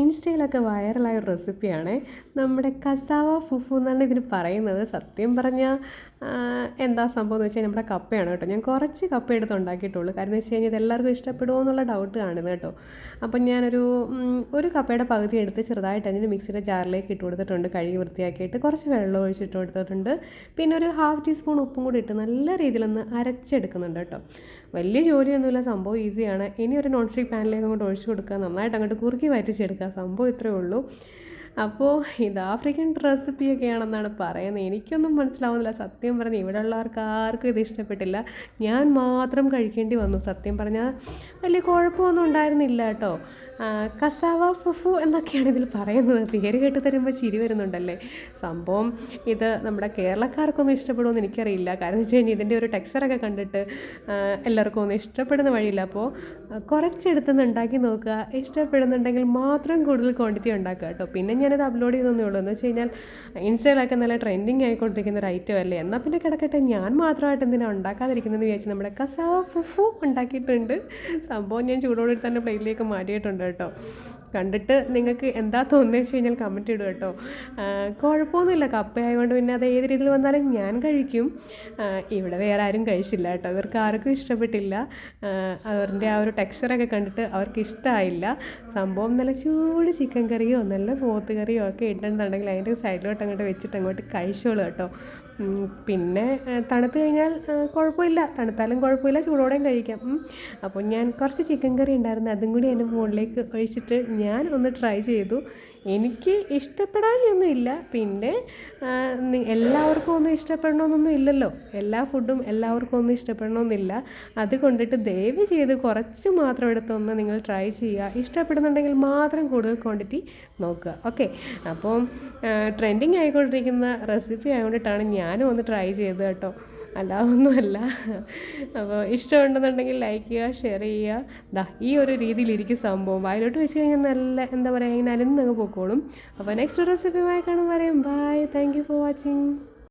ഇൻസ്റ്റയിലൊക്കെ വൈറലായ ഒരു റെസിപ്പിയാണ് നമ്മുടെ കസാവ ഫുഫു എന്നാണ് ഇതിന് പറയുന്നത്. സത്യം പറഞ്ഞാൽ എന്താ സംഭവം എന്ന് വെച്ചാൽ നമ്മുടെ കപ്പയാണ് കേട്ടോ. ഞാൻ കുറച്ച് കപ്പ എടുത്ത് ഉണ്ടാക്കിയിട്ടുള്ളൂ. കാരണം എന്ന് വെച്ച് കഴിഞ്ഞാൽ ഇത് എല്ലാവർക്കും ഇഷ്ടപ്പെടുമോ എന്നുള്ള ഡൗട്ട് കാണുന്നത് കേട്ടോ. അപ്പം ഞാനൊരു ഒരു കപ്പയുടെ പകുതി എടുത്ത് ചെറുതായിട്ട് അതിന് മിക്സിയുടെ ജാറിലേക്ക് ഇട്ട് കൊടുത്തിട്ടുണ്ട്. കഴുകി വൃത്തിയാക്കിയിട്ട് കുറച്ച് വെള്ളം ഒഴിച്ചിട്ട് കൊടുത്തിട്ടുണ്ട്. പിന്നെ ഒരു 1/2 ടീസ്പൂൺ ഉപ്പും കൂടി ഇട്ട് നല്ല രീതിയിലൊന്ന് അരച്ചെടുക്കുന്നുണ്ട് കേട്ടോ. വലിയ ജോലിയൊന്നുമില്ല, സംഭവം ഈസിയാണ്. ഇനി ഒരു നോൺ സ്റ്റിക്ക് പാനിലേക്ക് അങ്ങോട്ട് ഒഴിച്ച് കൊടുക്കുക, നന്നായിട്ട് അങ്ങോട്ട് കുറുക്കി വറ്റിച്ചെടുക്കുക. സംഭവം ഇത്രയേ ഉള്ളൂ. അപ്പോൾ ഇത് ആഫ്രിക്കൻ റെസിപ്പിയൊക്കെയാണെന്നാണ് പറയുന്നത്. എനിക്കൊന്നും മനസ്സിലാവുന്നില്ല സത്യം പറഞ്ഞാൽ. ഇവിടെ ഉള്ളവർക്ക് ആർക്കും ഇത് ഇഷ്ടപ്പെട്ടില്ല, ഞാൻ മാത്രം കഴിക്കേണ്ടി വന്നു. സത്യം പറഞ്ഞാൽ വലിയ കുഴപ്പമൊന്നും ഉണ്ടായിരുന്നില്ല കേട്ടോ. കസാവ ഫുഫു എന്നൊക്കെയാണ് ഇതിൽ പറയുന്നത്. പേര് കേട്ട് തരുമ്പോൾ ചിരി വരുന്നുണ്ടല്ലേ. സംഭവം ഇത് നമ്മുടെ കേരളക്കാർക്കൊന്നും ഇഷ്ടപ്പെടുമെന്ന് എനിക്കറിയില്ല. കാരണം വെച്ച് കഴിഞ്ഞാൽ ഇതിൻ്റെ ഒരു ടെക്സ്ചറൊക്കെ കണ്ടിട്ട് എല്ലാവർക്കും ഒന്നും ഇഷ്ടപ്പെടുന്ന വഴിയില്ല. അപ്പോൾ കുറച്ചെടുത്തുനിന്ന് ഉണ്ടാക്കി നോക്കുക, ഇഷ്ടപ്പെടുന്നുണ്ടെങ്കിൽ മാത്രം കൂടുതൽ ക്വാണ്ടിറ്റി ഉണ്ടാക്കുക കേട്ടോ. പിന്നെ ഞാനത് അപ്ലോഡ് ചെയ്തേ ഉള്ളൂ. എന്ന് വെച്ച് കഴിഞ്ഞാൽ ഇൻസ്റ്റയിലൊക്കെ നല്ല ട്രെൻഡിങ് ആയിക്കൊണ്ടിരിക്കുന്ന ഒരു ഐറ്റം അല്ലേ. എന്നാൽ പിന്നെ കിടക്കട്ടെ, ഞാൻ മാത്രമായിട്ട് എന്തിനാണ് ഉണ്ടാക്കാതിരിക്കുന്നതെന്ന് വിചാരിച്ച് നമ്മുടെ കസാവ ഫുഫു ഉണ്ടാക്കിയിട്ടുണ്ട്. സംഭവം ഞാൻ ചൂടോടെ തന്നെ പ്ലേറ്റിലേക്ക് മാറ്റിയിട്ടുണ്ട് കേട്ടോ. കണ്ടിട്ട് നിങ്ങൾക്ക് എന്താ തോന്നുന്നത് വെച്ച് കഴിഞ്ഞാൽ കമൻറ്റ് ഇടുക കേട്ടോ. കുഴപ്പമൊന്നുമില്ല, കപ്പയായതുകൊണ്ട് പിന്നെ അത് ഏത് രീതിയിൽ വന്നാലും ഞാൻ കഴിക്കും. ഇവിടെ വേറെ ആരും കഴിച്ചില്ല കേട്ടോ. ഇവർക്ക് ആർക്കും ഇഷ്ടപ്പെട്ടില്ല. അവരുടെ ആ ഒരു ടെക്സ്ചറൊക്കെ കണ്ടിട്ട് അവർക്ക് ഇഷ്ടമായില്ല. സംഭവം നല്ല ചൂട് ചിക്കൻ കറിയോ നല്ല പോത്ത് കറിയോ ഒക്കെ ഇട്ടുണ്ടെന്നുണ്ടെങ്കിൽ അതിൻ്റെ സൈഡിലോട്ട് അങ്ങോട്ട് വെച്ചിട്ട് അങ്ങോട്ട് കഴിച്ചോളൂ കേട്ടോ. പിന്നെ തണുത്ത് കഴിഞ്ഞാൽ കുഴപ്പമില്ല, തണുത്താലും കുഴപ്പമില്ല, ചൂടോടെയും കഴിക്കാം. അപ്പോൾ ഞാൻ കുറച്ച് ചിക്കൻ കറി ഉണ്ടായിരുന്നു, അതും കൂടി എൻ്റെ മുകളിലേക്ക് ഒഴിച്ചിട്ട് ഞാൻ ഒന്ന് ട്രൈ ചെയ്തു. എനിക്ക് ഇഷ്ടപ്പെടാനൊന്നും ഇല്ല. പിന്നെ എല്ലാവർക്കും ഒന്നും ഇഷ്ടപ്പെടണമെന്നൊന്നും ഇല്ലല്ലോ. എല്ലാ ഫുഡും എല്ലാവർക്കും ഒന്നും ഇഷ്ടപ്പെടണമെന്നില്ല. അതുകൊണ്ടിട്ട് ദയവ് ചെയ്ത് കുറച്ച് മാത്രം എടുത്തൊന്ന് നിങ്ങൾ ട്രൈ ചെയ്യുക. ഇഷ്ടപ്പെടുന്നുണ്ടെങ്കിൽ മാത്രം കൂടുതൽ ക്വാണ്ടിറ്റി നോക്കുക. ഓക്കെ, അപ്പം ട്രെൻഡിങ് ആയിക്കൊണ്ടിരിക്കുന്ന റെസിപ്പി ആയതുകൊണ്ടിട്ടാണ് ഞാനും ഒന്ന് ട്രൈ ചെയ്തത് കേട്ടോ, അല്ലാതൊന്നുമല്ല. അപ്പോൾ ഇഷ്ടമുണ്ടെന്നുണ്ടെങ്കിൽ ലൈക്ക് ചെയ്യുക, ഷെയർ ചെയ്യുക. ഈ ഒരു രീതിയിലിരിക്കും സംഭവം. വായിലോട്ട് വെച്ച് കഴിഞ്ഞാൽ നല്ല എന്താ പറയുക, ഇങ്ങനെ അലന്നങ്ങ് പൊക്കോളും. അപ്പോൾ നെക്സ്റ്റ് റെസിപ്പിയുമായി കാണും വരെയും bye. Thank you for watching.